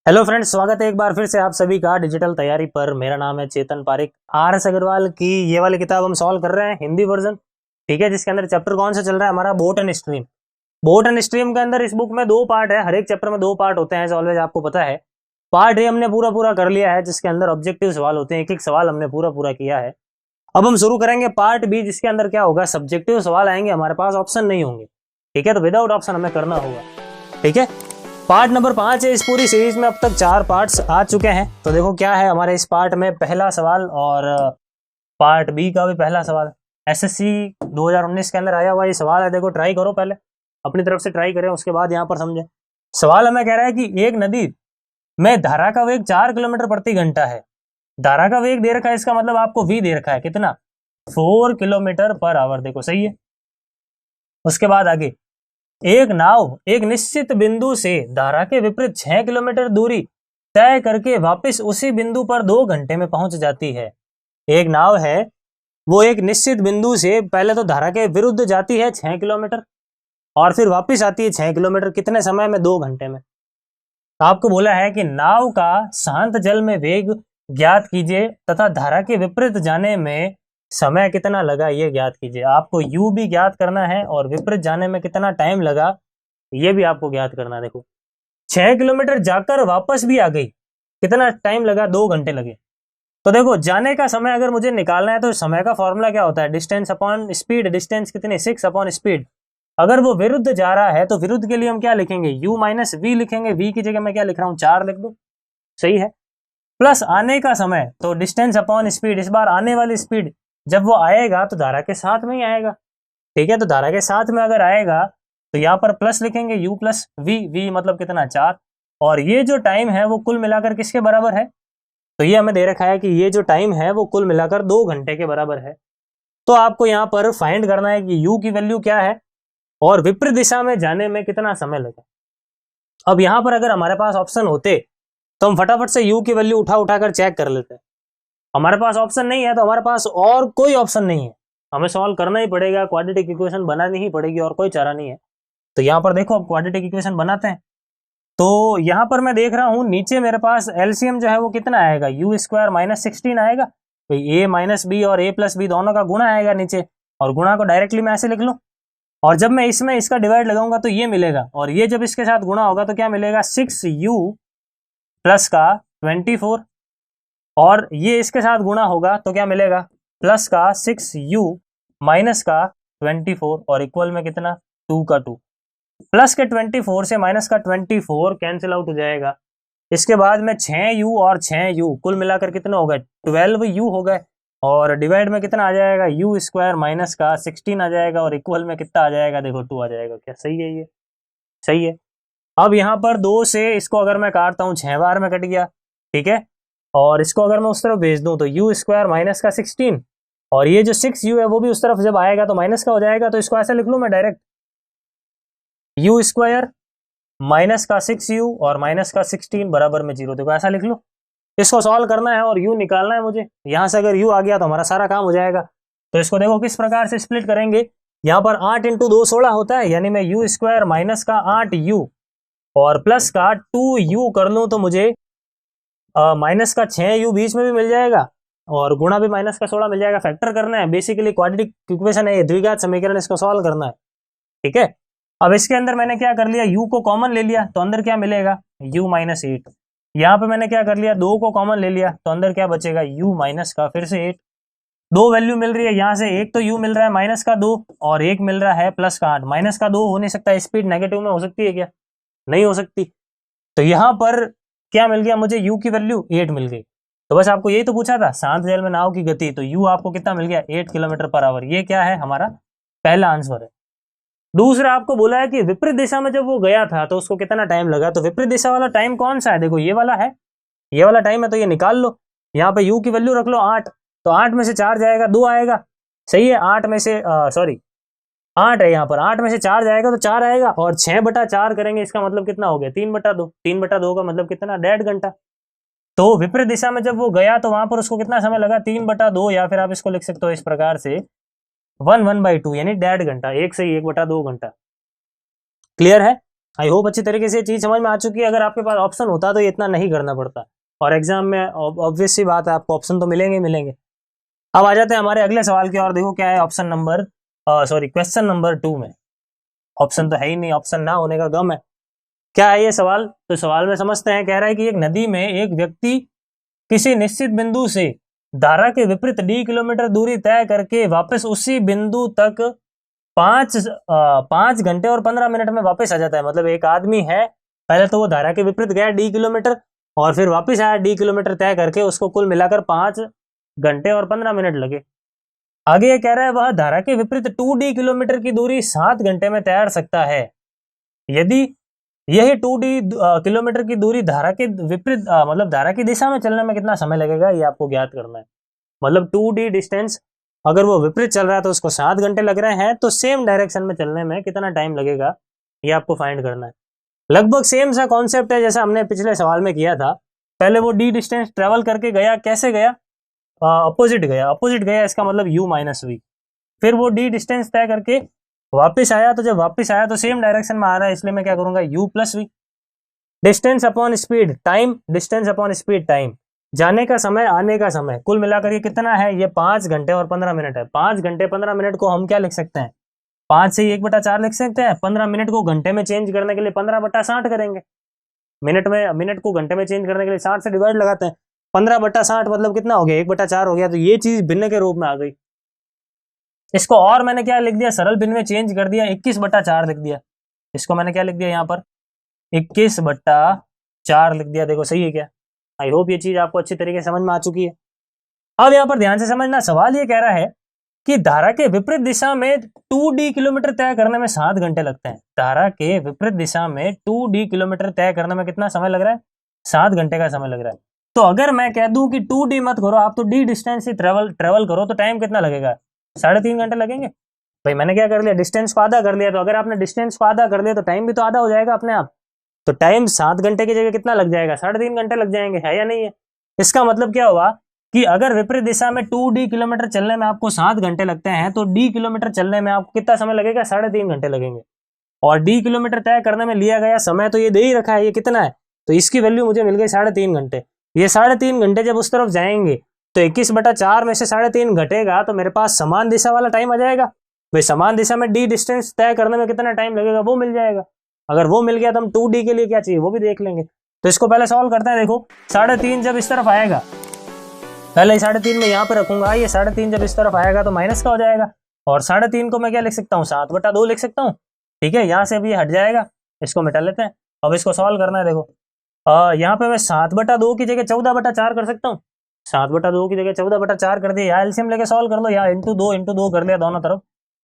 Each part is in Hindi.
हेलो फ्रेंड्स, स्वागत है एक बार फिर से आप सभी का डिजिटल तैयारी पर। मेरा नाम है चेतन पारिक। आर एस अग्रवाल की ये वाली किताब हम सॉल्व कर रहे हैं, हिंदी वर्जन। ठीक है, जिसके अंदर चैप्टर कौन सा चल रहा है हमारा? Boat and stream. Boat and stream के अंदर इस बुक में दो पार्ट है, हर एक चैप्टर में दो पार्ट होते हैं, ऑलवेज आपको पता है। पार्ट ए हमने पूरा पूरा कर लिया है, जिसके अंदर ऑब्जेक्टिव सवाल होते हैं, एक एक सवाल हमने पूरा पूरा किया है। अब हम शुरू करेंगे पार्ट बी, जिसके अंदर क्या होगा, सब्जेक्टिव सवाल आएंगे, हमारे पास ऑप्शन नहीं होंगे। ठीक है, तो विदाउट ऑप्शन हमें करना होगा। ठीक है, पार्ट नंबर 5 है इस पूरी सीरीज में। अब तक 4 पार्ट्स आ चुके हैं। तो देखो क्या है हमारे इस पार्ट में, पहला सवाल और पार्ट बी का भी पहला सवाल। एसएससी 2019 के अंदर आया हुआ ये सवाल है। देखो ट्राई करो, पहले अपनी तरफ से ट्राई करें, उसके बाद यहाँ पर समझे। सवाल हमें कह रहा है कि एक नदी में धारा का वेग 4 किलोमीटर प्रति घंटा है। धारा का वेग दे रखा है, इसका मतलब आपको वी दे रखा है कितना, 4 किलोमीटर पर आवर। देखो सही है। उसके बाद आगे, एक नाव एक निश्चित बिंदु से धारा के विपरीत 6 किलोमीटर दूरी तय करके वापस उसी बिंदु पर 2 घंटे में पहुंच जाती है। एक नाव है, वो एक निश्चित बिंदु से पहले तो धारा के विरुद्ध जाती है 6 किलोमीटर, और फिर वापस आती है 6 किलोमीटर, कितने समय में? 2 घंटे में। आपको बोला है कि नाव का शांत जल में वेग ज्ञात कीजिए तथा धारा के विपरीत जाने में समय कितना लगा ये ज्ञात कीजिए। आपको यू भी ज्ञात करना है और विपरीत जाने में कितना टाइम लगा ये भी आपको ज्ञात करना है। देखो 6 किलोमीटर जाकर वापस भी आ गई, कितना टाइम लगा? 2 घंटे लगे। तो देखो जाने का समय अगर मुझे निकालना है तो समय का फॉर्मूला क्या होता है? Distance upon speed. डिस्टेंस कितनी? 6 अपॉन स्पीड। अगर वो विरुद्ध जा रहा है तो विरुद्ध के लिए हम क्या लिखेंगे? u माइनस वी लिखेंगे। v की जगह मैं क्या लिख रहा हूं? 4 लिख दो, सही है। प्लस आने का समय, तो डिस्टेंस अपॉन स्पीड। इस बार आने वाली स्पीड, जब वो आएगा तो धारा के साथ में ही आएगा। ठीक है, तो धारा के साथ में अगर आएगा तो यहाँ पर प्लस लिखेंगे, u प्लस वी मतलब कितना? 4। और ये जो टाइम है वो कुल मिलाकर किसके बराबर है? तो ये हमें दे रखा है कि ये जो टाइम है वो कुल मिलाकर 2 घंटे के बराबर है। तो आपको यहाँ पर फाइंड करना है कि u की वैल्यू क्या है और विपरीत दिशा में जाने में कितना समय लगा। अब यहाँ पर अगर हमारे पास ऑप्शन होते तो हम फटाफट से u की वैल्यू उठा उठाकर चेक कर लेते। हमारे पास ऑप्शन नहीं है तो हमारे पास और कोई ऑप्शन नहीं है, हमें सॉल्व करना ही पड़ेगा, क्वाड्रेटिक इक्वेशन बनानी ही पड़ेगी, और कोई चारा नहीं है। तो यहाँ पर देखो अब क्वाड्रेटिक इक्वेशन बनाते हैं। तो यहाँ पर मैं देख रहा हूँ नीचे मेरे पास एलसीएम जो है वो कितना आएगा? यू स्क्वायर माइनस 16 आएगा। तो ए माइनस बी और ए प्लस बी दोनों का गुणा आएगा नीचे, और गुणा को डायरेक्टली मैं ऐसे लिख लूँ, और जब मैं इसमें इसका डिवाइड लगाऊंगा तो ये मिलेगा, और ये जब इसके साथ गुणा होगा तो क्या मिलेगा? 6u प्लस का 24, और ये इसके साथ गुणा होगा तो क्या मिलेगा? प्लस का 6u माइनस का 24, और इक्वल में कितना? 2 का 2। प्लस के 24 से माइनस का 24 कैंसिल आउट हो जाएगा। इसके बाद में 6u और 6u कुल मिलाकर कितना हो गए? 12u हो गए, और डिवाइड में कितना आ जाएगा? यू स्क्वायर माइनस का 16 आ जाएगा, और इक्वल में कितना आ जाएगा? देखो 2 आ जाएगा। क्या सही है? ये सही है। अब यहाँ पर 2 से इसको अगर मैं काटता हूँ 6 बार में कट गया। ठीक है, और इसको अगर मैं उस तरफ भेज दूं तो यू स्क्वायर माइनस का 16, और ये जो 6u है वो भी उस तरफ जब आएगा तो माइनस का हो जाएगा। तो इसको ऐसे लिख लूं मैं डायरेक्ट, यू स्क्वायर माइनस का 6u और माइनस का 16 बराबर में 0। देखो ऐसा लिख लो। इसको सॉल्व करना है और u निकालना है मुझे। यहां से अगर u आ गया तो हमारा सारा काम हो जाएगा। तो इसको देखो किस प्रकार से स्प्लिट करेंगे। यहाँ पर 8 इंटू 2 16 होता है, यानी मैं यू स्क्वायर माइनस का 8u और प्लस का 2u कर लूं तो मुझे माइनस का 6u बीच में भी मिल जाएगा, और गुणा भी माइनस का 16 मिल जाएगा। फैक्टर करना है, बेसिकली क्वाड्रेटिक इक्वेशन है ये, द्विघात समीकरण, इसको सॉल्व करना है। ठीक है, अब इसके अंदर मैंने क्या कर लिया? u को कॉमन ले लिया तो अंदर क्या मिलेगा? u minus 8। यहाँ पे मैंने क्या कर लिया? 2 को कॉमन ले लिया तो अंदर क्या बचेगा? u माइनस का फिर से 8। दो वैल्यू मिल रही है यहाँ से, एक तो u मिल रहा है माइनस का 2 और एक मिल रहा है प्लस का 8। माइनस का 2 हो नहीं सकता, स्पीड नेगेटिव में हो सकती है क्या? नहीं हो सकती। तो यहाँ पर क्या मिल गया मुझे? u की वैल्यू 8 मिल गई। तो बस आपको यही तो पूछा था, शांत जल में नाव की गति, तो u आपको कितना मिल गया? 8 किलोमीटर पर आवर। ये क्या है? हमारा पहला आंसर है। दूसरा आपको बोला है कि विपरीत दिशा में जब वो गया था तो उसको कितना टाइम लगा। तो विपरीत दिशा वाला टाइम कौन सा है? देखो ये वाला है, ये वाला टाइम है, तो ये निकाल लो। यहाँ पे u की वैल्यू रख लो 8, तो 8 में से 4 जाएगा 2 आएगा। सही है, 8 में से सॉरी 8 है यहाँ पर, 8 में से 4 जाएगा तो 4 आएगा, और 6/4 करेंगे, इसका मतलब कितना हो गया? 3/2। 3/2 का मतलब कितना? 1.5 घंटा। तो विपरीत दिशा में जब वो गया तो वहां पर उसको कितना समय लगा? 3/2, या फिर आप इसको लिख सकते हो इस प्रकार से 1/2, यानी 1.5 घंटा। 1 से 1/2 घंटा। क्लियर है? आई होप अच्छी तरीके से ये चीज समझ में आ चुकी है। अगर आपके पास ऑप्शन होता तो ये इतना नहीं करना पड़ता, और एग्जाम में ऑब्वियस सी बात है आपको ऑप्शन तो मिलेंगे ही मिलेंगे। अब आ जाते हैं हमारे अगले सवाल की ओर। देखो क्या है ऑप्शन नंबर क्वेश्चन नंबर 2 में। ऑप्शन तो है ही नहीं, ऑप्शन ना होने का गम है। क्या है ये सवाल, तो सवाल में समझते हैं। कह रहा है कि एक नदी में एक व्यक्ति किसी निश्चित बिंदु से धारा के विपरीत d किलोमीटर दूरी तय करके वापस उसी बिंदु तक 5 घंटे और 15 मिनट में वापस आ जाता है। मतलब एक आदमी है, पहले तो वो धारा के विपरीत गया d किलोमीटर, और फिर वापस आया d किलोमीटर तय करके, उसको कुल मिलाकर 5 घंटे और 15 मिनट लगे। आगे ये कह रहा है वह धारा के विपरीत 2d किलोमीटर की दूरी 7 घंटे में तैर सकता है। यदि यही 2d किलोमीटर की दूरी धारा के विपरीत मतलब धारा की दिशा में चलने में कितना समय लगेगा, ये आपको ज्ञात करना है। मतलब 2d डिस्टेंस अगर वो विपरीत चल रहा है तो उसको 7 घंटे लग रहे हैं, तो सेम डायरेक्शन में चलने में कितना टाइम लगेगा ये आपको फाइंड करना है। लगभग सेम सा कॉन्सेप्ट है जैसा हमने पिछले सवाल में किया था। पहले वो d डिस्टेंस ट्रेवल करके गया, कैसे गया, अपोजिट गया, इसका मतलब u माइनस वी। फिर वो d डिस्टेंस तय करके वापस आया, तो जब वापस आया तो सेम डायरेक्शन में आ रहा है, इसलिए मैं क्या करूंगा u plus v. Distance upon speed time, distance upon speed time, जाने का समय आने का समय, कुल मिलाकर ये कितना है, ये 5 घंटे और 15 मिनट है। 5 घंटे 15 मिनट को हम क्या लिख सकते हैं, 5 से 1/4 लिख सकते हैं। 15 मिनट को घंटे में चेंज करने के लिए 15/60 करेंगे। मिनट को घंटे में चेंज करने के लिए 60 से डिवाइड लगाते हैं। 15/60 मतलब कितना हो गया, 1/4 हो गया। तो ये चीज भिन्न के रूप में आ गई। इसको और मैंने क्या लिख दिया, सरल भिन्न में चेंज कर दिया, 21/4 लिख दिया। इसको मैंने क्या लिख दिया यहाँ पर, 21/4 लिख दिया। देखो सही है क्या। आई होप ये चीज आपको अच्छी तरीके से समझ में आ चुकी है। अब यहाँ पर ध्यान से समझना, सवाल ये कह रहा है कि धारा के विपरीत दिशा में 2d किलोमीटर तय करने में 7 घंटे लगते हैं। धारा के विपरीत दिशा में 2d किलोमीटर तय करने में कितना समय लग रहा है, 7 घंटे का समय लग रहा है। तो अगर मैं कह दूं कि 2d मत करो, आप तो d डिस्टेंस ही ट्रेवल करो, तो टाइम कितना लगेगा, 3.5 घंटे लगेंगे। भाई मैंने क्या कर लिया, डिस्टेंस को आधा कर लिया। तो अगर आपने डिस्टेंस को आधा कर लिया तो टाइम भी तो आधा हो जाएगा अपने आप। तो टाइम 7 घंटे की जगह कितना लग जाएगा, 3.5 घंटे लग जाएंगे, है या नहीं है। इसका मतलब क्या हुआ कि अगर विपरीत दिशा में 2d किलोमीटर चलने में आपको 7 घंटे लगते हैं, तो d किलोमीटर चलने में आपको कितना समय लगेगा, 3.5 घंटे लगेंगे। और d किलोमीटर तय करने में लिया गया समय तो ये दे ही रखा है, ये कितना है, तो इसकी वैल्यू मुझे मिल गई 3.5 घंटे। ये 3.5 घंटे जब उस तरफ जाएंगे तो 21/4 में से 3.5 घटेगा, तो मेरे पास समान दिशा वाला टाइम आ जाएगा। भाई समान दिशा में d डिस्टेंस तय करने में कितना टाइम लगेगा वो मिल जाएगा। अगर वो मिल गया तो हम 2d के लिए क्या चाहिए वो भी देख लेंगे। तो इसको पहले सॉल्व करते हैं। देखो 3.5 जब इस तरफ आएगा, पहले 3.5 में यहाँ पे रखूंगा, ये 3.5 जब इस तरफ आएगा तो माइनस का हो जाएगा। और 3.5 को मैं क्या लिख सकता हूँ, 7/2 लिख सकता हूँ। ठीक है, यहाँ से अब ये हट जाएगा, इसको मिटा लेते हैं। अब इसको सॉल्व करना है। देखो यहाँ पे मैं 7/2 की जगह 14/4 कर सकता हूँ। 7/2 की जगह 14/4 कर दिया, या एलसीएम लेके सॉल्व कर लो, या इंटू दो कर लिया दोनों तरफ,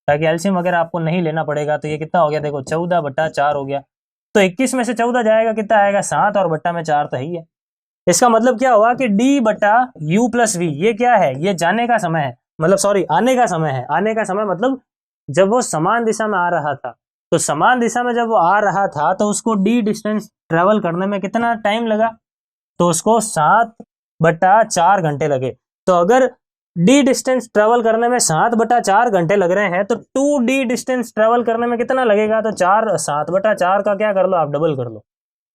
ताकि एलसीएम वगैरह आपको नहीं लेना पड़ेगा। तो ये कितना हो गया, देखो 14/4 हो गया। तो 21 में से 14 जाएगा, कितना आएगा 7, और बट्टा में 4 तो ही है। इसका मतलब क्या हुआ कि d/u प्लस वी, ये क्या है, ये जाने का समय है, मतलब सॉरी आने का समय है। आने का समय मतलब जब वो समान दिशा में आ रहा था, तो समान दिशा में जब वो आ रहा था तो उसको d डिस्टेंस ट्रेवल करने में कितना टाइम लगा, तो उसको 7/4 घंटे लगे। तो अगर d डिस्टेंस ट्रेवल करने में 7/4 घंटे लग रहे हैं, तो 2d डिस्टेंस ट्रेवल करने में कितना लगेगा, तो 7/4 का क्या कर लो आप, डबल कर लो।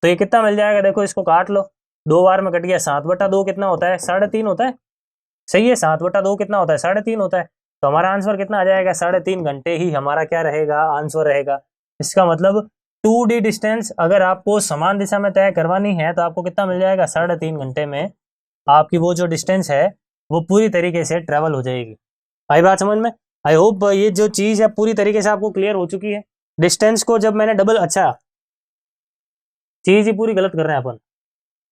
तो ये कितना मिल जाएगा, देखो इसको काट लो, 2 बार में कट गया। 7/2 कितना होता है, 3.5 होता है। सही है, 7/2 कितना होता है, 3.5 होता है। तो हमारा आंसर कितना आ जाएगा, 3.5 घंटे ही हमारा क्या रहेगा, आंसर रहेगा। इसका मतलब 2d डिस्टेंस अगर आपको समान दिशा में तय करवानी है तो आपको कितना मिल जाएगा, 3.5 घंटे में आपकी वो जो डिस्टेंस है वो पूरी तरीके से ट्रेवल हो जाएगी। आई बात समझ में। आई होप ये जो चीज है पूरी तरीके से आपको क्लियर हो चुकी है। डिस्टेंस को जब मैंने डबल, अच्छा चीज ही पूरी गलत कर रहे हैं अपन।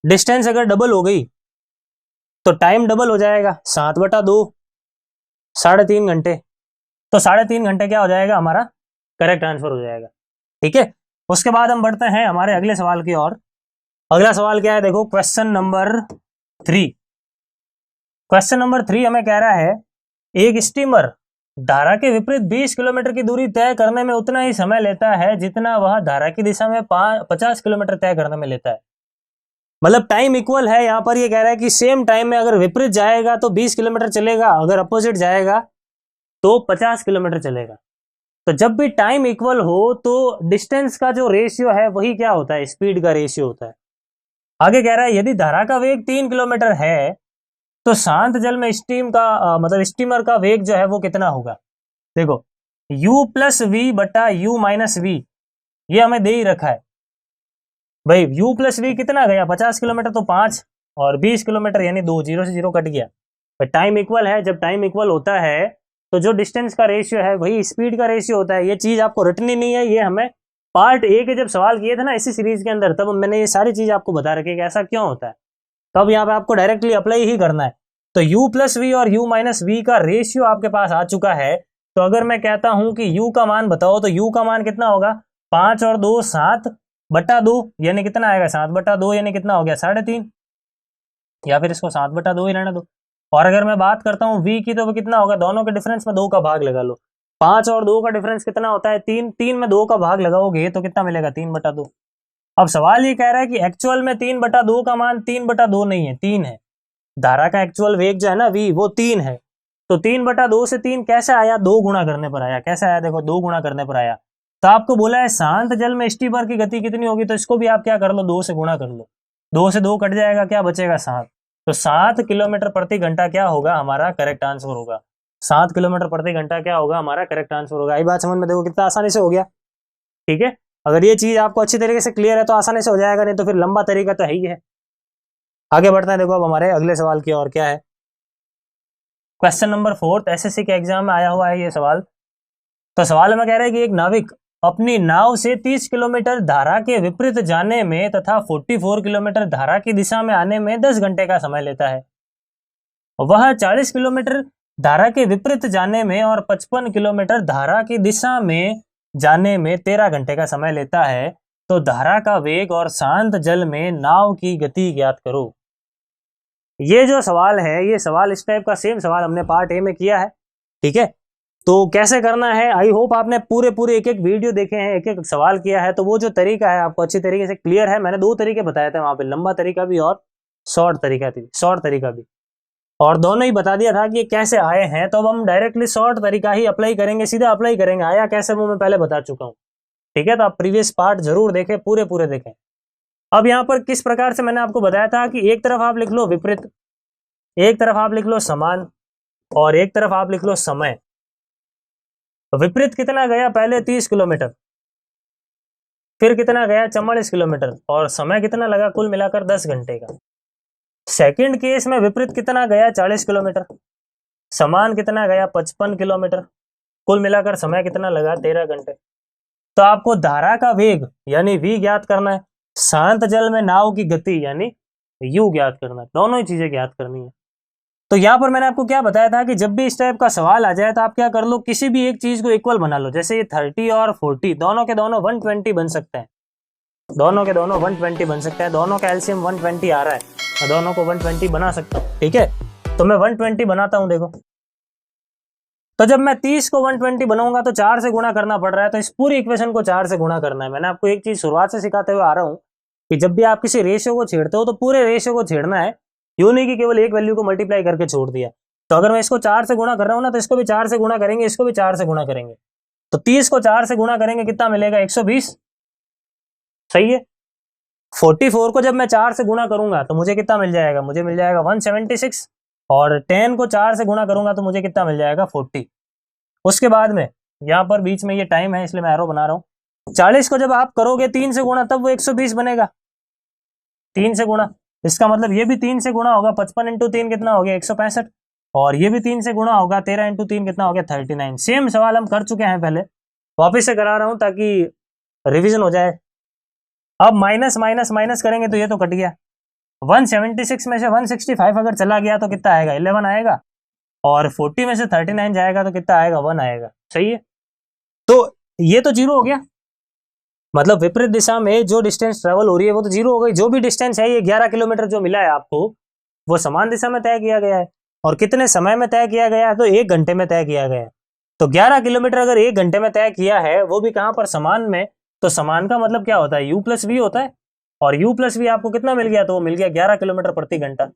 डिस्टेंस अगर डबल हो गई तो टाइम डबल हो जाएगा, 7/2 3.5 घंटे। तो 3.5 घंटे क्या हो जाएगा, हमारा करेक्ट आंसर हो जाएगा। ठीक है, उसके बाद हम बढ़ते हैं हमारे अगले सवाल की ओर। अगला सवाल क्या है, देखो क्वेश्चन नंबर 3। क्वेश्चन नंबर 3 हमें कह रहा है एक स्टीमर धारा के विपरीत 20 किलोमीटर की दूरी तय करने में उतना ही समय लेता है जितना वह धारा की दिशा में 50 किलोमीटर तय करने में लेता है। मतलब टाइम इक्वल है। यहाँ पर ये कह रहा है कि सेम टाइम में अगर विपरीत जाएगा तो 20 किलोमीटर चलेगा, अगर अपोजिट जाएगा तो 50 किलोमीटर चलेगा। तो जब भी टाइम इक्वल हो तो डिस्टेंस का जो रेशियो है वही क्या होता है, स्पीड का रेशियो होता है। आगे कह रहा है यदि धारा का वेग 3 किलोमीटर है तो शांत जल में स्टीम का मतलब स्टीमर का वेग जो है वो कितना होगा। देखो u प्लस वी बटा u माइनस वी, ये हमें दे ही रखा है भाई। u प्लस वी कितना गया 50 किलोमीटर, तो 5 और 20 किलोमीटर यानी 2, 0 से 0 कट गया। टाइम इक्वल है, जब टाइम इक्वल होता है तो जो डिस्टेंस का रेशियो है वही स्पीड का रेशियो होता है। ये चीज आपको रटनी नहीं है, ये हमें पार्ट ए के जब सवाल किए थे ना इसी सीरीज के अंदर, तब मैंने ये सारी चीज आपको बता रखी है कि ऐसा क्यों होता है। तो अब यहाँ पे आपको डायरेक्टली अप्लाई ही करना है। तो u प्लस वी और u माइनस वी का रेशियो आपके पास आ चुका है। तो अगर मैं कहता हूं कि u का मान बताओ तो u का मान कितना होगा, 5 और 2 7 बटा 2 यानी कितना आएगा, 7 बटा 2 यानी कितना हो गया 3.5, या फिर इसको 7 बटा 2 ही रहने दो। और अगर मैं बात करता हूँ v की तो वो कितना होगा, दोनों के डिफरेंस में 2 का भाग लगा लो। 5 और 2 का डिफरेंस कितना होता है 3, 3 में 2 का भाग लगाओगे तो कितना मिलेगा 3 बटा 2। अब सवाल ये कह रहा है कि एक्चुअल में 3 बटा 2 का मान 3 बटा 2 नहीं है, 3 है। धारा का एक्चुअल वेग जो है ना v वो 3 है। तो 3 बटा 2 से 3 कैसे आया, 2 गुणा करने पर आया। कैसे आया, देखो 2 गुणा करने पर आया। तो आपको बोला है शांत जल में स्टीमर की गति कितनी होगी, तो इसको भी आप क्या कर लो, 2 से गुणा कर लो। 2 से 2 कट जाएगा, क्या बचेगा 7। तो 7 किलोमीटर प्रति घंटा क्या होगा हमारा करेक्ट आंसर होगा। 7 किलोमीटर प्रति घंटा क्या होगा हमारा करेक्ट आंसर होगा। ये बात समझ में, देखो कितना आसानी से हो गया। ठीक है, अगर ये चीज आपको अच्छी तरीके से क्लियर है तो आसानी से हो जाएगा, नहीं तो फिर लंबा तरीका तो है ही है। आगे बढ़ते हैं, देखो अब हमारे अगले सवाल की और क्या है। क्वेश्चन नंबर 4 एसएससी के एग्जाम में आया हुआ है ये सवाल। तो सवाल में कह रहे हैं कि एक नाविक अपनी नाव से 30 किलोमीटर धारा के विपरीत जाने में तथा 44 किलोमीटर धारा की दिशा में आने में 10 घंटे का समय लेता है। वह 40 किलोमीटर धारा के विपरीत जाने में और 55 किलोमीटर धारा की दिशा में जाने में 13 घंटे का समय लेता है। तो धारा का वेग और शांत जल में नाव की गति ज्ञात करो। ये जो सवाल है, ये सवाल इस टाइप का सेम सवाल हमने पार्ट ए में किया है। ठीक है, तो कैसे करना है, आई होप आपने पूरे एक एक वीडियो देखे हैं, एक एक सवाल किया है, तो वो जो तरीका है आपको अच्छी तरीके से क्लियर है। मैंने 2 तरीके बताए थे वहां पे, लंबा तरीका भी और शॉर्ट तरीका भी, और दोनों ही बता दिया था कि ये कैसे आए हैं। तो अब हम डायरेक्टली शॉर्ट तरीका ही अप्लाई करेंगे, सीधा अप्लाई करेंगे। आया कैसे वो मैं पहले बता चुका हूँ। ठीक है, तो आप प्रीवियस पार्ट जरूर देखें, पूरे देखें। अब यहाँ पर किस प्रकार से मैंने आपको बताया था कि एक तरफ आप लिख लो विपरीत, एक तरफ आप लिख लो समान, और एक तरफ आप लिख लो समय। विपरीत कितना गया, पहले 30 किलोमीटर, फिर कितना गया 44 किलोमीटर, और समय कितना लगा कुल मिलाकर 10 घंटे का। सेकंड केस में विपरीत कितना गया 40 किलोमीटर, समान कितना गया 55 किलोमीटर, कुल मिलाकर समय कितना लगा 13 घंटे। तो आपको धारा का वेग यानी v ज्ञात करना है, शांत जल में नाव की गति यानी u ज्ञात करना है, दोनों ही चीजें ज्ञात करनी है। तो यहाँ पर मैंने आपको क्या बताया था कि जब भी इस टाइप का सवाल आ जाए तो आप क्या कर लो, किसी भी एक चीज को इक्वल बना लो। जैसे ये 30 और 40 दोनों के दोनों 120 बन सकते हैं, दोनों के दोनों 120 बन सकते हैं, दोनों का एलसीएम 120 आ रहा है, मैं दोनों को 120 बना सकता हूँ। ठीक है, तो मैं 120 बनाता हूँ। देखो, तो जब मैं 30 को 120 बनाऊंगा तो 4 से गुणा करना पड़ रहा है, तो इस पूरी इक्वेशन को 4 से गुणा करना है। मैंने आपको एक चीज शुरुआत से सिखाते हुए आ रहा हूँ कि जब भी आप किसी रेशियो को छेड़ते हो तो पूरे रेशियो को छेड़ना है, यूं नहीं कि केवल एक वैल्यू को मल्टीप्लाई करके छोड़ दिया। तो अगर मैं इसको 4 से गुणा कर रहा हूँ ना, तो इसको भी 4 से गुणा करेंगे, इसको भी 4 से गुणा करेंगे। तो 30 को 4 से गुणा करेंगे, कितना मिलेगा 120, सही है। 44 को जब मैं 4 से गुणा करूंगा तो मुझे कितना मिल जाएगा, मुझे मिल जाएगा 176, और 10 को 4 से गुणा करूंगा तो मुझे कितना मिल जाएगा 40। उसके बाद में यहाँ पर बीच में ये टाइम है इसलिए मैं एरो बना रहा हूँ। 40 को जब आप करोगे 3 से गुणा तब वो 120 बनेगा, 3 से गुणा, इसका मतलब ये भी 3 से गुणा होगा, 55 इंटू 3 कितना हो गया 165, और ये भी 3 से गुणा होगा, 13 इंटू 3 कितना हो गया 39। सेम सवाल हम कर चुके हैं पहले, वापिस से करा रहा हूं ताकि रिवीजन हो जाए। अब माइनस माइनस माइनस करेंगे तो ये तो कट गया, 176 में से 165 अगर चला गया तो कितना आएगा 11 आएगा, और 40 में से 39 जाएगा तो कितना आएगा 1 आएगा, सही है। तो ये तो 0 हो गया, मतलब विपरीत दिशा में जो डिस्टेंस ट्रेवल हो रही है वो तो 0 हो गई। जो भी डिस्टेंस है, ये 11 किलोमीटर जो मिला है आपको, वो समान दिशा में तय किया गया है, और कितने समय में तय किया गया है, तो 1 घंटे में तय किया गया है। तो 11 किलोमीटर अगर 1 घंटे में तय किया है, वो भी कहां पर, समान में, तो समान का मतलब क्या होता है u प्लस वी होता है, और u प्लस वी आपको कितना मिल गया, तो वो मिल गया 11 किलोमीटर प्रति घंटा,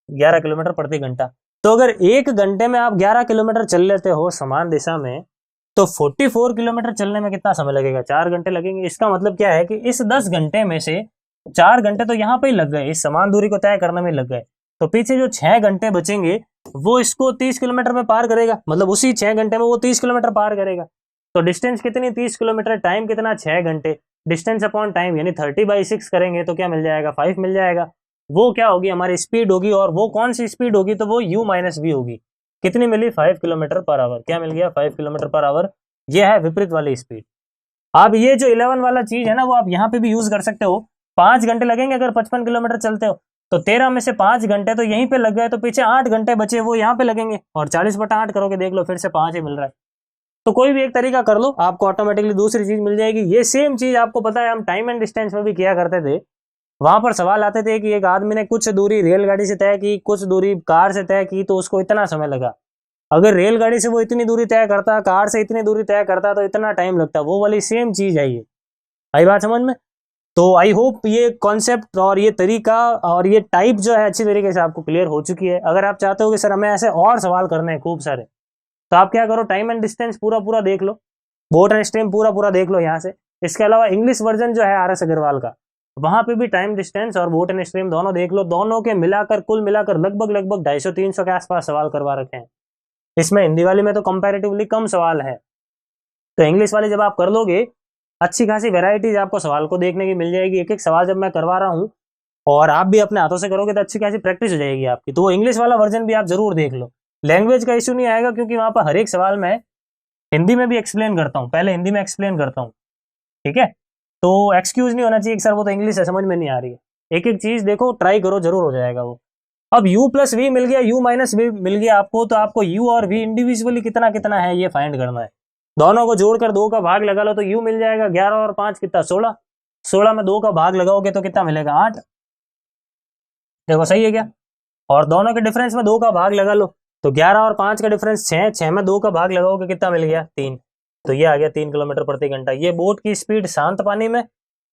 11 किलोमीटर प्रति घंटा। तो अगर 1 घंटे में आप 11 किलोमीटर चल लेते हो समान दिशा में, तो 44 किलोमीटर चलने में कितना समय लगेगा? 4 घंटे लगेंगे। इसका मतलब क्या है कि इस 10 घंटे में से 4 घंटे तो यहाँ पे ही लग गए, इस समान दूरी को तय करने में लग गए। तो पीछे जो 6 घंटे बचेंगे वो इसको 30 किलोमीटर में पार करेगा, मतलब उसी 6 घंटे में वो 30 किलोमीटर पार करेगा। तो डिस्टेंस कितनी? 30 किलोमीटर। टाइम कितना? 6 घंटे। डिस्टेंस अपॉन टाइम यानी 30/6 करेंगे तो क्या मिल जाएगा? 5 मिल जाएगा। वो क्या होगी? हमारी स्पीड होगी। और वो कौन सी स्पीड होगी? तो वो u माइनस वी होगी। कितनी मिली? 5 किलोमीटर पर आवर। क्या मिल गया? 5 किलोमीटर पर आवर। ये है विपरीत वाली स्पीड। अब ये जो 11 वाला चीज है ना, वो आप यहाँ पे भी यूज कर सकते हो। 5 घंटे लगेंगे अगर 55 किलोमीटर चलते हो, तो 13 में से 5 घंटे तो यहीं पे लग गए, तो पीछे 8 घंटे बचे वो यहाँ पे लगेंगे। और 40/8 करोगे, देख लो फिर से 5 ही मिल रहा है। तो कोई भी एक तरीका कर लो, आपको ऑटोमेटिकली दूसरी चीज मिल जाएगी। ये सेम चीज आपको पता है हम टाइम एंड डिस्टेंस में भी किया करते थे। वहां पर सवाल आते थे कि एक आदमी ने कुछ दूरी रेलगाड़ी से तय की, कुछ दूरी कार से तय की, तो उसको इतना समय लगा। अगर रेलगाड़ी से वो इतनी दूरी तय करता, कार से इतनी दूरी तय करता, तो इतना टाइम लगता। वो वाली सेम चीज है ये। आई बात समझ में? तो आई होप ये कॉन्सेप्ट और ये तरीका और ये टाइप जो है अच्छी तरीके से आपको क्लियर हो चुकी है। अगर आप चाहते हो कि सर हमें ऐसे और सवाल करने हैं खूब सारे, तो आप क्या करो, टाइम एंड डिस्टेंस पूरा पूरा देख लो, बोट एंड स्ट्रीम पूरा पूरा देख लो यहाँ से। इसके अलावा इंग्लिश वर्जन जो है RS अग्रवाल का, वहां पे भी टाइम डिस्टेंस और बोट एंड स्ट्रीम दोनों देख लो। दोनों के मिलाकर कुल मिलाकर लगभग 250-300 के आसपास सवाल करवा रखे हैं। इसमें हिंदी वाली में तो कंपैरेटिवली कम सवाल है। तो इंग्लिश वाली जब आप कर लोगे, अच्छी खासी वेराइटीज आपको सवाल को देखने की मिल जाएगी। एक एक सवाल जब मैं करवा रहा हूँ और आप भी अपने हाथों से करोगे तो अच्छी खासी प्रैक्टिस हो जाएगी आपकी। तो वो इंग्लिश वाला वर्जन भी आप जरूर देख लो। लैंग्वेज का इशू नहीं आएगा, क्योंकि वहां पर हर एक सवाल में हिंदी में भी एक्सप्लेन करता हूँ, पहले हिंदी में एक्सप्लेन करता हूँ। ठीक है, तो एक्सक्यूज नहीं होना चाहिए कि सर वो तो इंग्लिश है, समझ में नहीं आ रही है। एक एक चीज देखो, ट्राई करो, जरूर हो जाएगा वो। अब u प्लस वी मिल गया, u माइनस वी मिल गया आपको, तो आपको u और v इंडिविजुअली कितना कितना है ये फाइंड करना है। दोनों को जोड़कर 2 का भाग लगा लो तो u मिल जाएगा। 11 और 5 कितना? 16। 16 में 2 का भाग लगाओगे तो कितना मिलेगा? 8। देखो सही है क्या? और दोनों के डिफरेंस में 2 का भाग लगा लो, तो 11 और 5 का डिफरेंस 6। 6 में 2 का भाग लगाओगे कितना मिल गया? 3। तो ये आ गया 3 किलोमीटर प्रति घंटा। ये बोट की स्पीड शांत पानी में,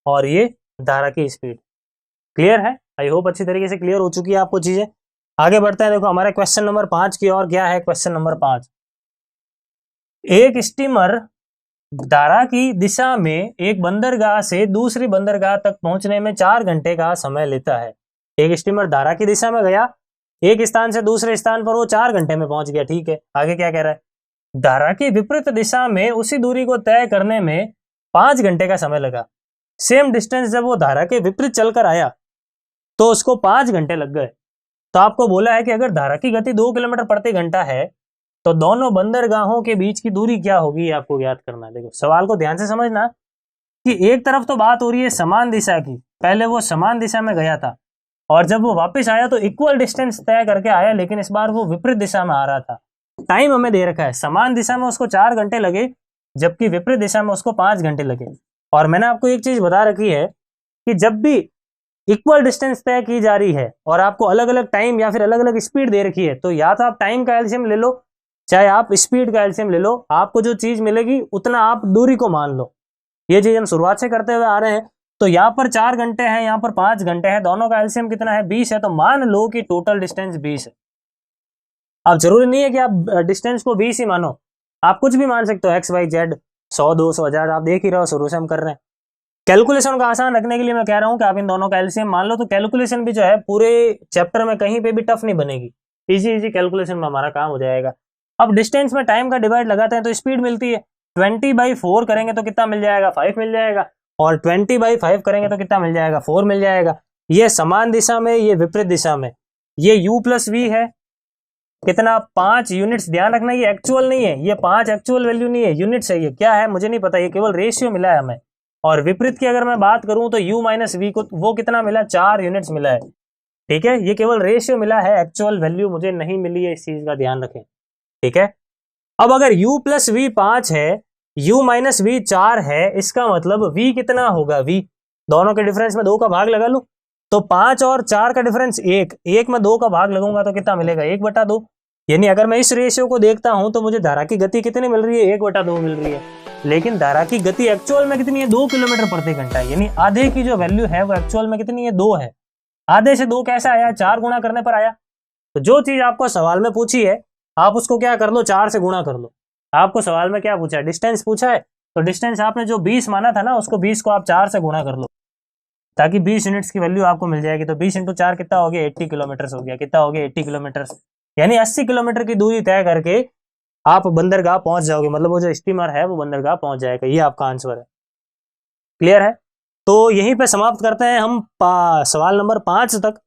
और ये धारा की स्पीड। क्लियर है? आई होप अच्छी तरीके से क्लियर हो चुकी है आपको चीजें। आगे बढ़ते हैं। देखो हमारे क्वेश्चन नंबर 5 की और। क्या है क्वेश्चन नंबर 5? एक स्टीमर धारा की दिशा में एक बंदरगाह से दूसरी बंदरगाह तक पहुंचने में 4 घंटे का समय लेता है। एक स्टीमर धारा की दिशा में गया, एक स्थान से दूसरे स्थान पर वो 4 घंटे में पहुंच गया। ठीक है, आगे क्या कह रहा है? धारा की विपरीत दिशा में उसी दूरी को तय करने में 5 घंटे का समय लगा। सेम डिस्टेंस जब वो धारा के विपरीत चलकर आया तो उसको 5 घंटे लग गए। तो आपको बोला है कि अगर धारा की गति 2 किलोमीटर प्रति घंटा है तो दोनों बंदरगाहों के बीच की दूरी क्या होगी, आपको ज्ञात करना है। देखो सवाल को ध्यान से समझना कि एक तरफ तो बात हो रही है समान दिशा की, पहले वो समान दिशा में गया था और जब वो वापस आया तो इक्वल डिस्टेंस तय करके आया, लेकिन इस बार वो विपरीत दिशा में आ रहा था। टाइम हमें दे रखा है, समान दिशा में उसको 4 घंटे लगे जबकि विपरीत दिशा में उसको 5 घंटे लगे। और मैंने आपको एक चीज बता रखी है कि जब भी इक्वल डिस्टेंस तय की जा रही है और आपको अलग अलग टाइम या फिर अलग अलग स्पीड दे रखी है, तो या तो आप टाइम का एलसीएम ले लो, चाहे आप स्पीड का एलसीएम ले लो, आपको जो चीज मिलेगी उतना आप दूरी को मान लो। ये चीज हम शुरुआत से करते हुए आ रहे हैं। तो यहाँ पर 4 घंटे है, यहाँ पर 5 घंटे है, दोनों का एलसीएम कितना है? 20 है। तो मान लो कि टोटल डिस्टेंस 20 है। अब जरूरी नहीं है कि आप डिस्टेंस को 20 ही मानो, आप कुछ भी मान सकते हो, एक्स वाई जेड, 100, 200, 1000। आप देख ही रहे हो, शुरू से हम कर रहे हैं। कैलकुलेशन का आसान रखने के लिए मैं कह रहा हूं कि आप इन दोनों का एलसीएम मान लो, तो कैलकुलेशन भी जो है पूरे चैप्टर में कहीं पे भी टफ नहीं बनेगी। इजी इजी कैलकुलेशन में हमारा काम हो जाएगा। अब डिस्टेंस में टाइम का डिवाइड लगाते हैं तो स्पीड मिलती है। 20/4 करेंगे तो कितना मिल जाएगा? 5 मिल जाएगा। और 20/5 करेंगे तो कितना मिल जाएगा? 4 मिल जाएगा। ये समान दिशा में, ये विपरीत दिशा में। ये u प्लस वी है, कितना? 5 यूनिट्स। ध्यान रखना ये एक्चुअल नहीं है, ये 5 एक्चुअल वैल्यू नहीं है, यूनिट्स है। ये क्या है मुझे नहीं पता, ये केवल रेशियो मिला है हमें। और विपरीत की अगर मैं बात करूं तो u माइनस वी को वो कितना मिला? 4 यूनिट्स मिला है। ठीक है, ये केवल रेशियो मिला है, एक्चुअल वैल्यू मुझे नहीं मिली है, इस चीज का ध्यान रखें। ठीक है, अब अगर u प्लस वी 5 है, u माइनस वी 4 है, इसका मतलब v कितना होगा? v दोनों के डिफरेंस में 2 का भाग लगा लो, तो 5 और 4 का डिफरेंस 1। 1 में 2 का भाग लगूंगा तो कितना मिलेगा? 1/2। यानी अगर मैं इस रेशियो को देखता हूं तो मुझे धारा की गति कितनी मिल रही है? 1/2 मिल रही है। लेकिन धारा की गति एक्चुअल में कितनी है? 2 किलोमीटर प्रति घंटा। यानी आधे की जो वैल्यू है वो एक्चुअल में कितनी है? 2 है। आधे से 2 कैसे आया? 4 गुणा करने पर आया। तो जो चीज आपको सवाल में पूछी है आप उसको क्या कर लो? 4 से गुणा कर लो। आपको सवाल में क्या पूछा है, डिस्टेंस पूछा है, तो डिस्टेंस आपने जो 20 माना था ना, उसको 20 को आप 4 से गुणा कर लो, ताकि 20 यूनिट्स की वैल्यू आपको मिल जाएगी। तो 20 इंटू 4 कितना हो गया, 80 किलोमीटर हो गया। कितना हो गया, 80 किलोमीटर, यानी 80 किलोमीटर की दूरी तय करके आप बंदरगाह पहुंच जाओगे, मतलब वो जो स्टीमर है वो बंदरगाह पहुंच जाएगा। ये आपका आंसर है। क्लियर है? तो यहीं पे समाप्त करते हैं हम सवाल नंबर 5 तक।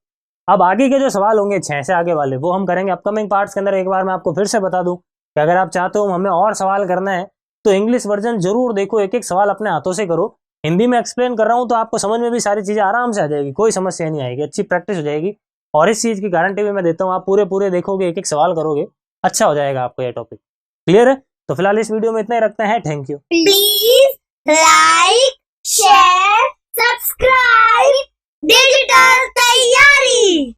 अब आगे के जो सवाल होंगे 6 से आगे वाले, वो हम करेंगे अपकमिंग पार्ट्स के अंदर। एक बार मैं आपको फिर से बता दूं कि अगर आप चाहते हो हमें और सवाल करना है तो इंग्लिश वर्जन जरूर देखो, एक एक सवाल अपने हाथों से करो। हिंदी में एक्सप्लेन कर रहा हूं तो आपको समझ में भी सारी चीजें आराम से आ जाएगी, कोई समस्या नहीं आएगी, अच्छी प्रैक्टिस हो जाएगी। और इस चीज की गारंटी भी मैं देता हूं, आप पूरे पूरे देखोगे, एक एक सवाल करोगे, अच्छा हो जाएगा आपको ये टॉपिक। क्लियर है? तो फिलहाल इस वीडियो में इतना ही रखते हैं। Thank you. Please like, share, subscribe digital तैयारी।